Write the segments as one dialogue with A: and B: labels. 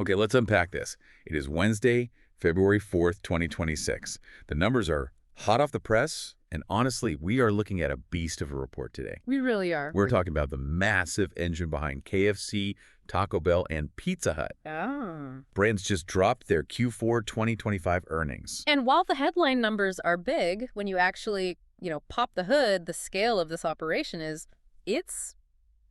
A: Okay, let's unpack this. It is Wednesday, February 4th, 2026. The numbers are hot off the press, and honestly, we are looking at a beast of a report today.
B: We really are.
A: We're talking about the massive engine behind KFC, Taco Bell, and Pizza Hut.
B: Oh.
A: Brands just dropped their Q4 2025 earnings.
B: And while the headline numbers are big, when you actually, pop the hood, the scale of this operation it's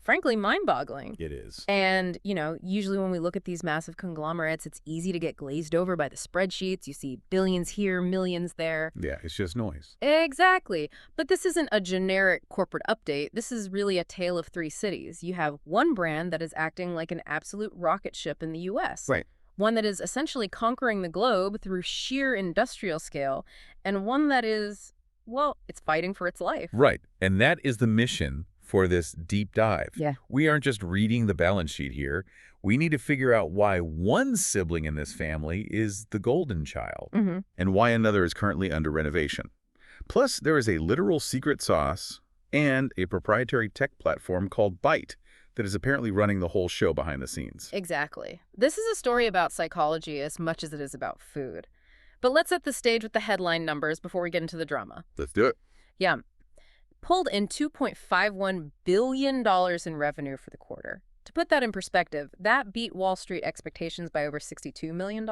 B: frankly mind-boggling.
A: It is.
B: And, usually when we look at these massive conglomerates, it's easy to get glazed over by the spreadsheets. You see billions here, millions there.
A: Yeah, it's just noise.
B: Exactly. But this isn't a generic corporate update. This is really a tale of three cities. You have one brand that is acting like an absolute rocket ship in the U.S.
A: Right.
B: One that is essentially conquering the globe through sheer industrial scale, and one that is, it's fighting for its life.
A: Right. And that is the mission for this deep dive.
B: Yeah.
A: We aren't just reading the balance sheet here. We need to figure out why one sibling in this family is the golden child and why another is currently under renovation. Plus, there is a literal secret sauce and a proprietary tech platform called Byte that is apparently running the whole show behind the scenes.
B: Exactly. This is a story about psychology as much as it is about food. But let's set the stage with the headline numbers before we get into the drama.
A: Let's do it.
B: Yeah. Pulled in $2.51 billion in revenue for the quarter. To put that in perspective, that beat Wall Street expectations by over $62 million.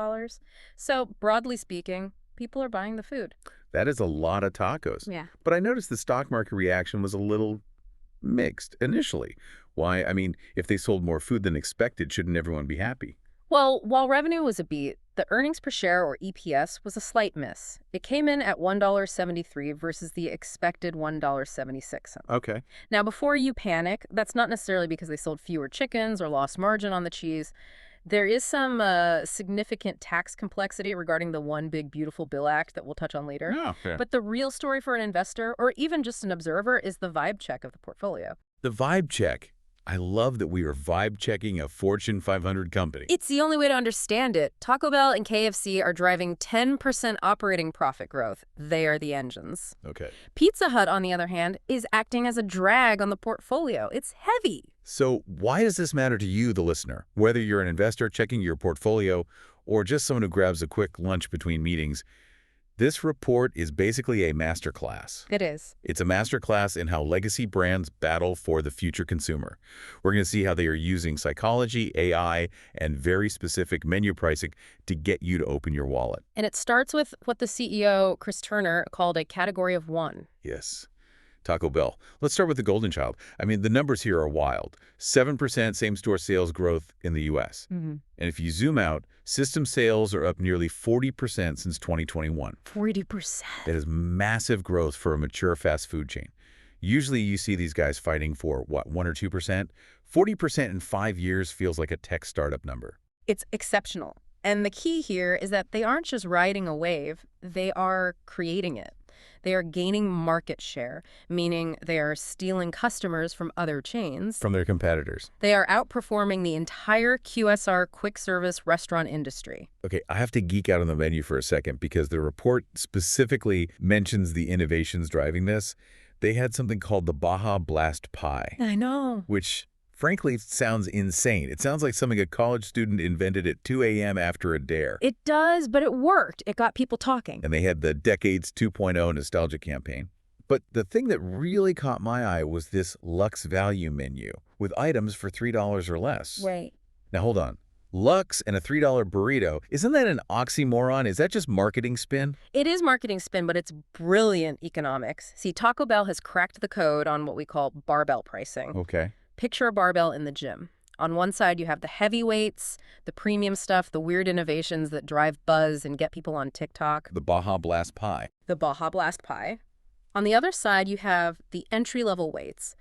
B: So, broadly speaking, people are buying the food.
A: That is a lot of tacos.
B: Yeah.
A: But I noticed the stock market reaction was a little mixed initially. Why? I mean, if they sold more food than expected, shouldn't everyone be happy?
B: Well, while revenue was a beat, the earnings per share, or EPS, was a slight miss. It came in at $1.73 versus the expected $1.76.
A: Okay.
B: Now, before you panic, that's not necessarily because they sold fewer chickens or lost margin on the cheese. There is some significant tax complexity regarding the One Big Beautiful Bill Act that we'll touch on later.
A: Oh, okay.
B: But the real story for an investor, or even just an observer, is the vibe check of the portfolio.
A: The vibe check. I love that we are vibe checking a Fortune 500 company.
B: It's the only way to understand it. Taco Bell and KFC are driving 10% operating profit growth. They are the engines.
A: Okay.
B: Pizza Hut, on the other hand, is acting as a drag on the portfolio. It's heavy.
A: So why does this matter to you, the listener? Whether you're an investor checking your portfolio or just someone who grabs a quick lunch between meetings, this report is basically a masterclass.
B: It is.
A: It's a masterclass in how legacy brands battle for the future consumer. We're going to see how they are using psychology, AI, and very specific menu pricing to get you to open your wallet.
B: And it starts with what the CEO, Chris Turner, called a category of one.
A: Yes. Taco Bell. Let's start with the golden child. I mean, the numbers here are wild. 7% same-store sales growth in the U.S. And if you zoom out, system sales are up nearly 40% since 2021.
B: 40%.
A: That is massive growth for a mature fast food chain. Usually you see these guys fighting for, 1 or 2%? 40% in 5 years feels like a tech startup number.
B: It's exceptional. And the key here is that they aren't just riding a wave, they are creating it. They are gaining market share, meaning they are stealing customers from other chains.
A: From their competitors.
B: They are outperforming the entire QSR quick service restaurant industry.
A: Okay, I have to geek out on the menu for a second because the report specifically mentions the innovations driving this. They had something called the Baja Blast Pie.
B: I know.
A: Which frankly sounds insane. It sounds like something a college student invented at 2 a.m. after a dare.
B: It does, but it worked. It got people talking.
A: And they had the Decades 2.0 nostalgia campaign. But the thing that really caught my eye was this Luxe Value menu with items for $3 or less.
B: Right.
A: Now, hold on. Luxe and a $3 burrito, isn't that an oxymoron? Is that just marketing spin?
B: It is marketing spin, but it's brilliant economics. See, Taco Bell has cracked the code on what we call barbell pricing.
A: Okay.
B: Picture a barbell in the gym. On one side, you have the heavyweights, the premium stuff, the weird innovations that drive buzz and get people on TikTok.
A: The Baja Blast Pie.
B: The Baja Blast Pie. On the other side, you have the entry-level weights,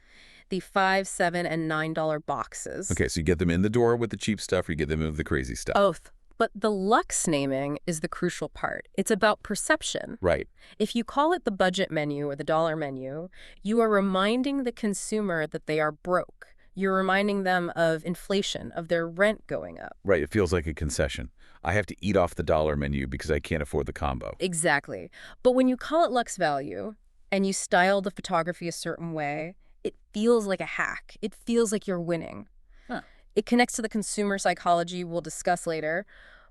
B: the $5, $7, and $9 boxes.
A: Okay, so you get them in the door with the cheap stuff or you get them with the crazy stuff.
B: Both. But the luxe naming is the crucial part. It's about perception.
A: Right.
B: If you call it the budget menu or the dollar menu, you are reminding the consumer that they are broke. You're reminding them of inflation, of their rent going up.
A: Right, it feels like a concession. I have to eat off the dollar menu because I can't afford the combo.
B: Exactly. But when you call it luxe value and you style the photography a certain way, it feels like a hack. It feels like you're winning.
A: Huh.
B: It connects to the consumer psychology we'll discuss later.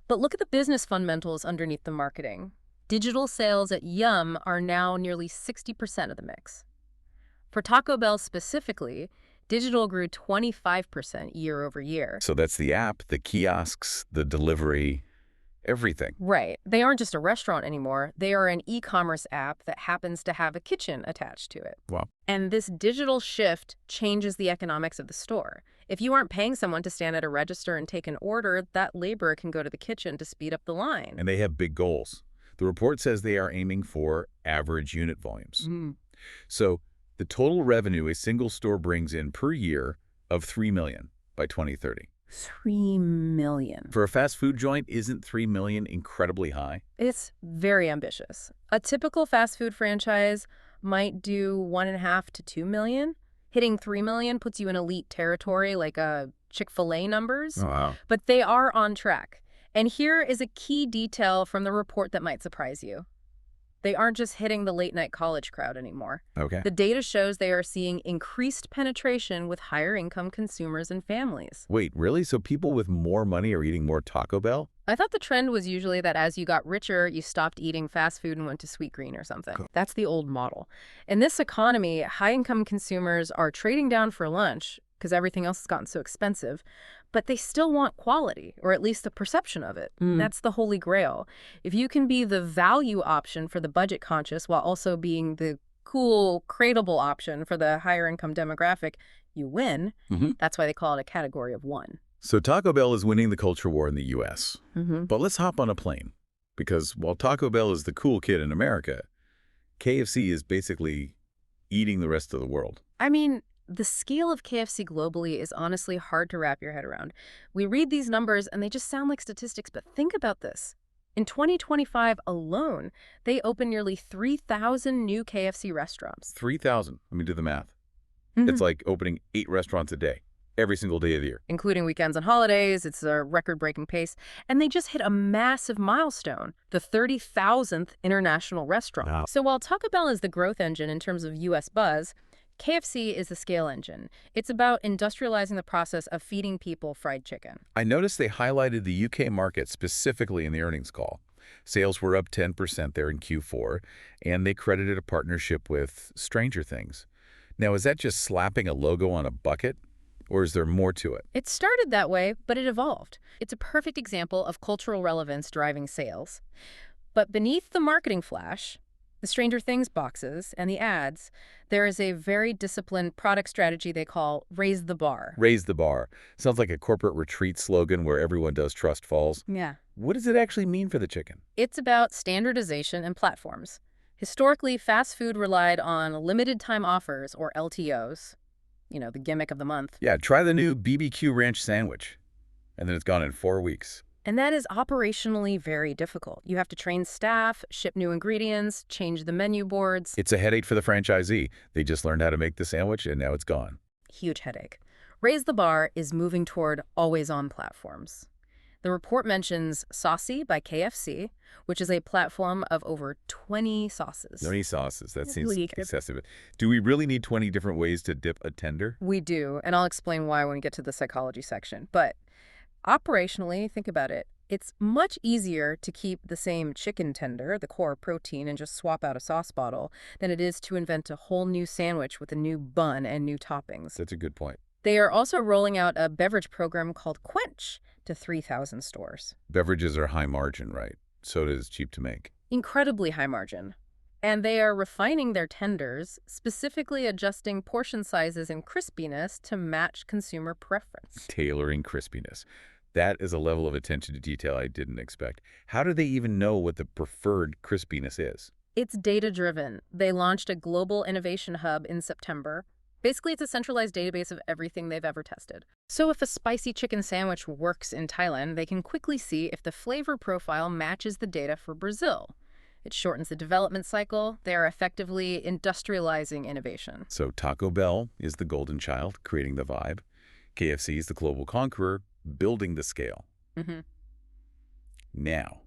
B: But look at the business fundamentals underneath the marketing. Digital sales at Yum are now nearly 60% of the mix. For Taco Bell specifically, digital grew 25% year over year.
A: So that's the app, the kiosks, the delivery, everything.
B: Right. They aren't just a restaurant anymore. They are an e-commerce app that happens to have a kitchen attached to it.
A: Wow.
B: And this digital shift changes the economics of the store. If you aren't paying someone to stand at a register and take an order, that labor can go to the kitchen to speed up the line.
A: And they have big goals. The report says they are aiming for average unit volumes. So the total revenue a single store brings in per year of $3 million by 2030.
B: 3 million.
A: For a fast food joint, isn't $3 million incredibly high?
B: It's very ambitious. A typical fast food franchise might do 1.5 to 2 million. Hitting 3 million puts you in elite territory like a Chick-fil-A numbers.
A: Oh, wow.
B: But they are on track. And here is a key detail from the report that might surprise you. They aren't just hitting the late-night college crowd anymore.
A: Okay.
B: The data shows they are seeing increased penetration with higher-income consumers and families.
A: Wait, really? So people with more money are eating more Taco Bell?
B: I thought the trend was usually that as you got richer, you stopped eating fast food and went to Sweetgreen or something.
A: Cool.
B: That's the old model. In this economy, high-income consumers are trading down for lunch because everything else has gotten so expensive, but they still want quality, or at least the perception of it. That's the holy grail. If you can be the value option for the budget conscious while also being the cool, crateable option for the higher income demographic, you win. That's why they call it a category of one.
A: So Taco Bell is winning the culture war in the U.S. But let's hop on a plane. Because while Taco Bell is the cool kid in America, KFC is basically eating the rest of the world.
B: I mean, the scale of KFC globally is honestly hard to wrap your head around. We read these numbers and they just sound like statistics, but think about this. In 2025 alone, they opened nearly 3,000 new KFC restaurants.
A: 3,000. Let me do the math. It's like opening 8 restaurants a day, every single day of the year.
B: Including weekends and holidays. It's a record-breaking pace. And they just hit a massive milestone, the 30,000th international restaurant.
A: Wow.
B: So while Taco Bell is the growth engine in terms of U.S. buzz, KFC is the scale engine. It's about industrializing the process of feeding people fried chicken.
A: I noticed they highlighted the UK market specifically in the earnings call. Sales were up 10% there in Q4, and they credited a partnership with Stranger Things. Now, is that just slapping a logo on a bucket, or is there more to it?
B: It started that way, but it evolved. It's a perfect example of cultural relevance driving sales. But beneath the marketing flash, the Stranger Things boxes and the ads, there is a very disciplined product strategy they call Raise the Bar.
A: Raise the bar. Sounds like a corporate retreat slogan where everyone does trust falls.
B: Yeah.
A: What does it actually mean for the chicken?
B: It's about standardization and platforms. Historically, fast food relied on limited time offers, or LTOs, the gimmick of the month.
A: Yeah, try the new BBQ ranch sandwich. And then it's gone in 4 weeks.
B: And that is operationally very difficult. You have to train staff, ship new ingredients, change the menu boards.
A: It's a headache for the franchisee. They just learned how to make the sandwich, and now it's gone.
B: Huge headache. Raise the Bar is moving toward always-on platforms. The report mentions Saucy by KFC, which is a platform of over 20 sauces.
A: 20 sauces. That seems
B: Really?
A: excessive. Do we really need 20 different ways to dip a tender?
B: We do, and I'll explain why when we get to the psychology section. But operationally, think about it. It's much easier to keep the same chicken tender, the core protein, and just swap out a sauce bottle than it is to invent a whole new sandwich with a new bun and new toppings.
A: That's a good point.
B: They are also rolling out a beverage program called Quench to 3,000 stores.
A: Beverages are high margin, right? Soda is cheap to make.
B: Incredibly high margin. And they are refining their tenders, specifically adjusting portion sizes and crispiness to match consumer preference.
A: Tailoring crispiness. That is a level of attention to detail I didn't expect. How do they even know what the preferred crispiness is?
B: It's data-driven. They launched a global innovation hub in September. Basically, it's a centralized database of everything they've ever tested. So if a spicy chicken sandwich works in Thailand, they can quickly see if the flavor profile matches the data for Brazil. It shortens the development cycle. They are effectively industrializing innovation.
A: So Taco Bell is the golden child, creating the vibe. KFC is the global conqueror, building the scale. Now,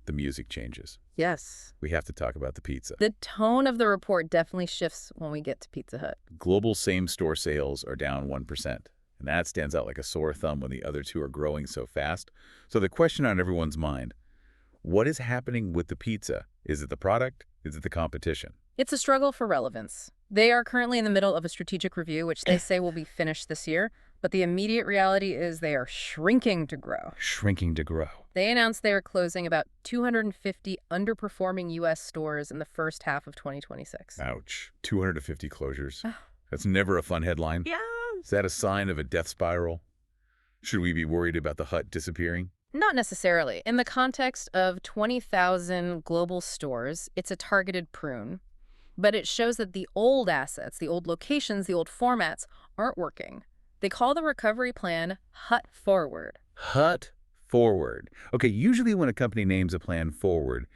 A: the music changes.
B: Yes.
A: We have to talk about the pizza.
B: The tone of the report definitely shifts when we get to Pizza Hut.
A: Global same-store sales are down 1%. And that stands out like a sore thumb when the other two are growing so fast. So the question on everyone's mind, what is happening with the pizza? Is it the product? Is it the competition?
B: It's a struggle for relevance. They are currently in the middle of a strategic review, which they say will be finished this year, but the immediate reality is they are shrinking to grow.
A: Shrinking to grow.
B: They announced they are closing about 250 underperforming U.S. stores in the first half of 2026.
A: Ouch. 250 closures. That's never a fun headline.
B: Yeah.
A: Is that a sign of a death spiral? Should we be worried about the hut disappearing?
B: Not necessarily. In the context of 20,000 global stores, it's a targeted prune. But it shows that the old assets, the old locations, the old formats aren't working. They call the recovery plan Hut Forward.
A: Hut Forward. Okay, usually when a company names a plan forward,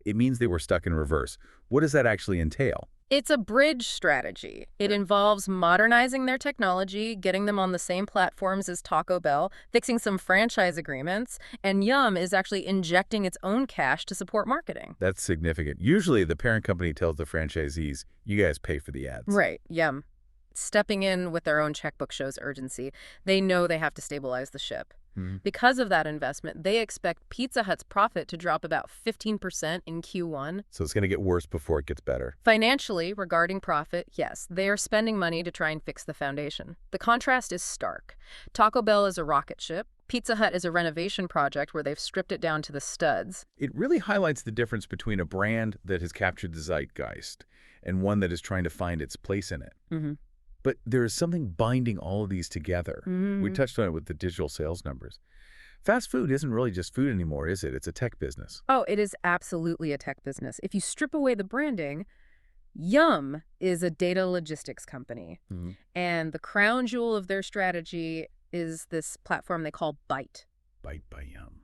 A: it means they were stuck in reverse. What does that actually entail?
B: It's a bridge strategy. It involves modernizing their technology, getting them on the same platforms as Taco Bell, fixing some franchise agreements, and Yum is actually injecting its own cash to support marketing.
A: That's significant. Usually the parent company tells the franchisees, you guys pay for the ads.
B: Right, Yum. Stepping in with their own checkbook shows urgency. They know they have to stabilize the ship. Because of that investment, they expect Pizza Hut's profit to drop about 15% in Q1.
A: So it's going to get worse before it gets better.
B: Financially, regarding profit, yes, they are spending money to try and fix the foundation. The contrast is stark. Taco Bell is a rocket ship. Pizza Hut is a renovation project where they've stripped it down to the studs.
A: It really highlights the difference between a brand that has captured the zeitgeist and one that is trying to find its place in it. But there is something binding all of these together. We touched on it with the digital sales numbers. Fast food isn't really just food anymore, is it? It's a tech business.
B: Oh, it is absolutely a tech business. If you strip away the branding, Yum is a data logistics company. And the crown jewel of their strategy is this platform they call Byte.
A: Byte by Yum.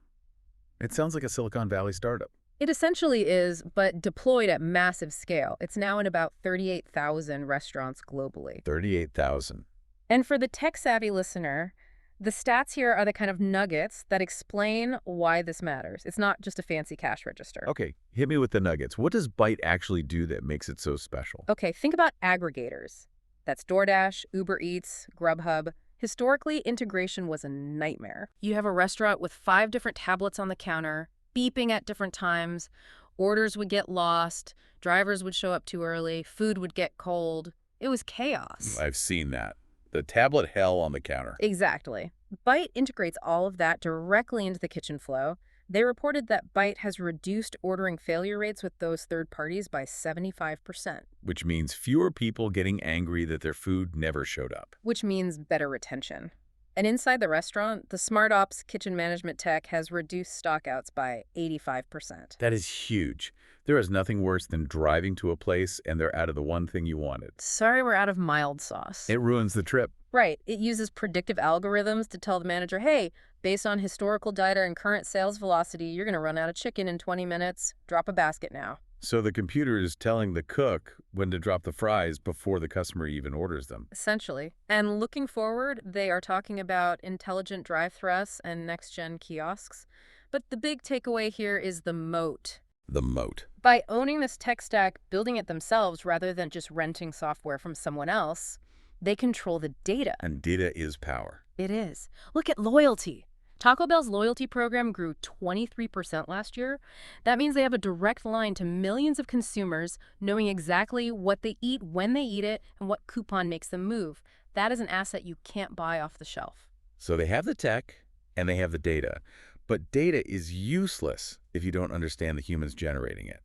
A: It sounds like a Silicon Valley startup.
B: It essentially is, but deployed at massive scale. It's now in about 38,000 restaurants globally.
A: 38,000.
B: And for the tech-savvy listener, the stats here are the kind of nuggets that explain why this matters. It's not just a fancy cash register.
A: Okay, hit me with the nuggets. What does Byte actually do that makes it so special?
B: Okay, think about aggregators. That's DoorDash, Uber Eats, Grubhub. Historically, integration was a nightmare. You have a restaurant with 5 different tablets on the counter, beeping at different times, orders would get lost, drivers would show up too early, food would get cold. It was chaos.
A: I've seen that. The tablet hell on the counter.
B: Exactly. Byte integrates all of that directly into the kitchen flow. They reported that Byte has reduced ordering failure rates with those third parties by 75%.
A: Which means fewer people getting angry that their food never showed up.
B: Which means better retention. And inside the restaurant, the SmartOps kitchen management tech has reduced stockouts by 85%.
A: That is huge. There is nothing worse than driving to a place and they're out of the one thing you wanted.
B: Sorry, we're out of mild sauce.
A: It ruins the trip.
B: Right. It uses predictive algorithms to tell the manager, hey, based on historical data and current sales velocity, you're going to run out of chicken in 20 minutes. Drop a basket now.
A: So the computer is telling the cook when to drop the fries before the customer even orders them.
B: Essentially. And looking forward, they are talking about intelligent drive-thrus and next-gen kiosks. But the big takeaway here is the moat.
A: The moat.
B: By owning this tech stack, building it themselves rather than just renting software from someone else, they control the data.
A: And data is power.
B: It is. Look at loyalty. Taco Bell's loyalty program grew 23% last year. That means they have a direct line to millions of consumers knowing exactly what they eat, when they eat it, and what coupon makes them move. That is an asset you can't buy off the shelf.
A: So they have the tech and they have the data. But data is useless if you don't understand the humans generating it.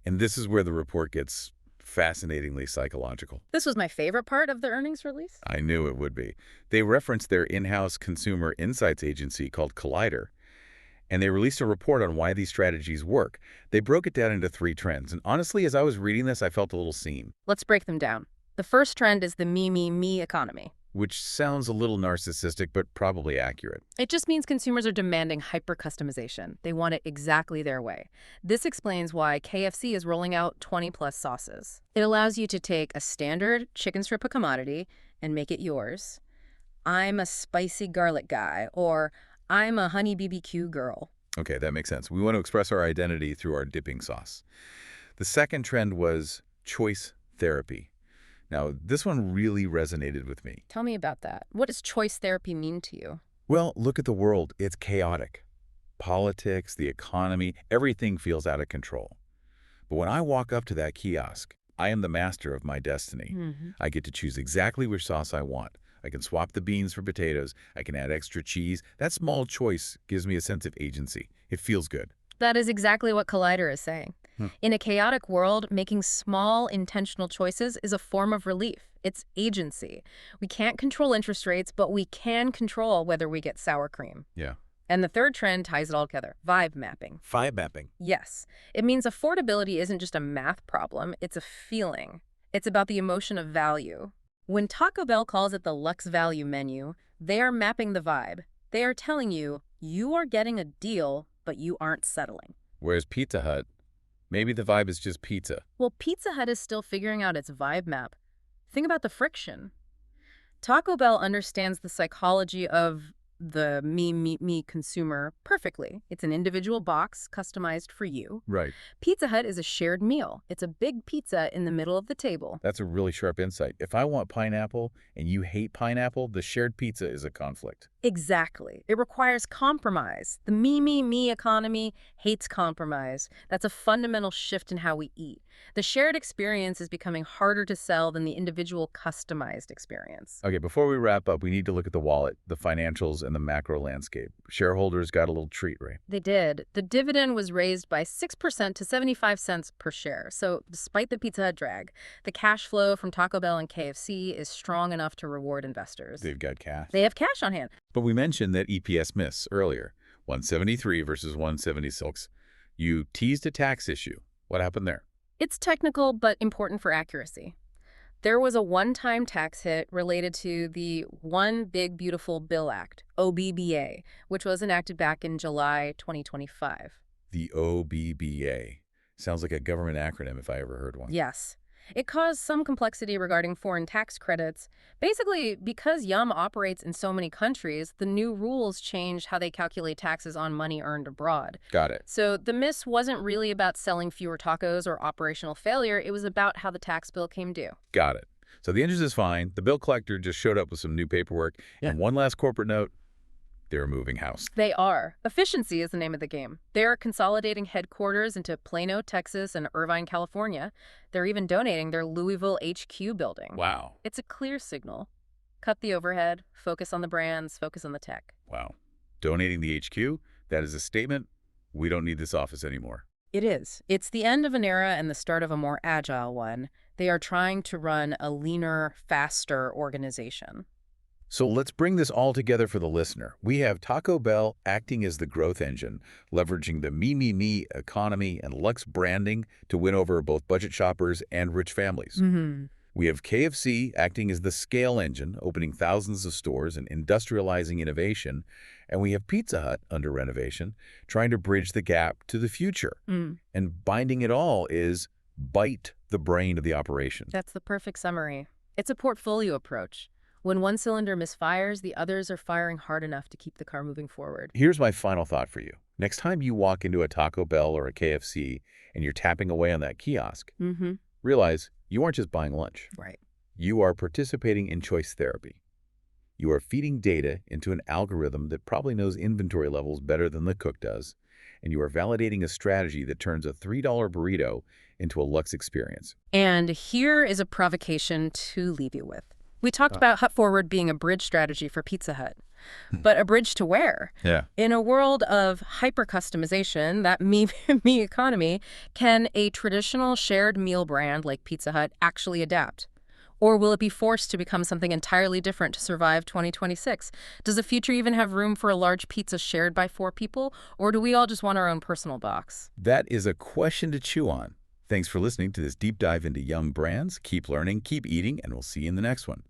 A: And this is where the report gets fascinatingly psychological.
B: This was my favorite part of the earnings release.
A: I knew it would be. They referenced their in-house consumer insights agency called Collider, and they released a report on why these strategies work. They broke it down into 3 trends, and honestly, as I was reading this, I felt a little seen.
B: Let's break them down. The first trend is the me, me, me economy.
A: Which sounds a little narcissistic, but probably accurate.
B: It just means consumers are demanding hyper-customization. They want it exactly their way. This explains why KFC is rolling out 20-plus sauces. It allows you to take a standard chicken strip of commodity and make it yours. I'm a spicy garlic guy, or I'm a honey BBQ girl.
A: Okay, that makes sense. We want to express our identity through our dipping sauce. The second trend was choice therapy. Now, this one really resonated with me.
B: Tell me about that. What does choice therapy mean to you?
A: Well, look at the world. It's chaotic. Politics, the economy, everything feels out of control. But when I walk up to that kiosk, I am the master of my destiny. I get to choose exactly which sauce I want. I can swap the beans for potatoes. I can add extra cheese. That small choice gives me a sense of agency. It feels good.
B: That is exactly what Collider is saying. In a chaotic world, making small, intentional choices is a form of relief. It's agency. We can't control interest rates, but we can control whether we get sour cream.
A: Yeah.
B: And the third trend ties it all together, vibe mapping.
A: Vibe mapping.
B: Yes. It means affordability isn't just a math problem, it's a feeling. It's about the emotion of value. When Taco Bell calls it the Lux Value Menu, they are mapping the vibe. They are telling you, you are getting a deal, but you aren't settling.
A: Whereas Pizza Hut, maybe the vibe is just pizza.
B: Well, Pizza Hut is still figuring out its vibe map. Think about the friction. Taco Bell understands the psychology of the me consumer perfectly. It's an individual box customized for you.
A: Right.
B: Pizza Hut is a shared meal. It's a big pizza in the middle of the table.
A: That's a really sharp insight. If I want pineapple and you hate pineapple, the shared pizza is a conflict.
B: Exactly. It requires compromise. The me economy hates compromise. That's a fundamental shift in how we eat. The shared experience is becoming harder to sell than the individual customized experience.
A: Okay, before we wrap up, we need to look at the wallet, the financials, and the macro landscape. Shareholders got a little treat, right?
B: They did. The dividend was raised by 6% to 75 cents per share. So despite the Pizza Hut drag, the cash flow from Taco Bell and KFC is strong enough to reward investors.
A: They've got cash.
B: They have cash on hand.
A: But we mentioned that EPS miss earlier, 173 versus 176. You teased a tax issue. What happened there?
B: It's technical, but important for accuracy. There was a one-time tax hit related to the One Big Beautiful Bill Act, OBBA, which was enacted back in July 2025.
A: The OBBA. Sounds like a government acronym if I ever heard one.
B: Yes. It caused some complexity regarding foreign tax credits. Basically, because Yum operates in so many countries, the new rules changed how they calculate taxes on money earned abroad.
A: Got it.
B: So the miss wasn't really about selling fewer tacos or operational failure. It was about how the tax bill came due.
A: Got it. So the interest is fine. The bill collector just showed up with some new paperwork.
B: Yeah.
A: And one last corporate note, they're moving house.
B: They are. Efficiency is the name of the game. They are consolidating headquarters into Plano, Texas, and Irvine, California. They're even donating their Louisville HQ building.
A: Wow.
B: It's a clear signal. Cut the overhead, focus on the brands, focus on the tech.
A: Wow. Donating the HQ, that is a statement. We don't need this office anymore.
B: It is. It's the end of an era and the start of a more agile one. They are trying to run a leaner, faster organization.
A: So let's bring this all together for the listener. We have Taco Bell acting as the growth engine, leveraging the me economy and Lux branding to win over both budget shoppers and rich families. We have KFC acting as the scale engine, opening thousands of stores and industrializing innovation. And we have Pizza Hut, under renovation, trying to bridge the gap to the future. And binding it all is Byte, the brain of the operation.
B: That's the perfect summary. It's a portfolio approach. When one cylinder misfires, the others are firing hard enough to keep the car moving forward.
A: Here's my final thought for you. Next time you walk into a Taco Bell or a KFC and you're tapping away on that kiosk, realize you aren't just buying lunch.
B: Right.
A: You are participating in choice therapy. You are feeding data into an algorithm that probably knows inventory levels better than the cook does, and you are validating a strategy that turns a $3 burrito into a Lux experience.
B: And here is a provocation to leave you with. We talked about Hut Forward being a bridge strategy for Pizza Hut. But a bridge to where?
A: Yeah.
B: In a world of hyper-customization, that me economy, can a traditional shared meal brand like Pizza Hut actually adapt? Or will it be forced to become something entirely different to survive 2026? Does the future even have room for a large pizza shared by 4 people? Or do we all just want our own personal box?
A: That is a question to chew on. Thanks for listening to this deep dive into young brands. Keep learning, keep eating, and we'll see you in the next one.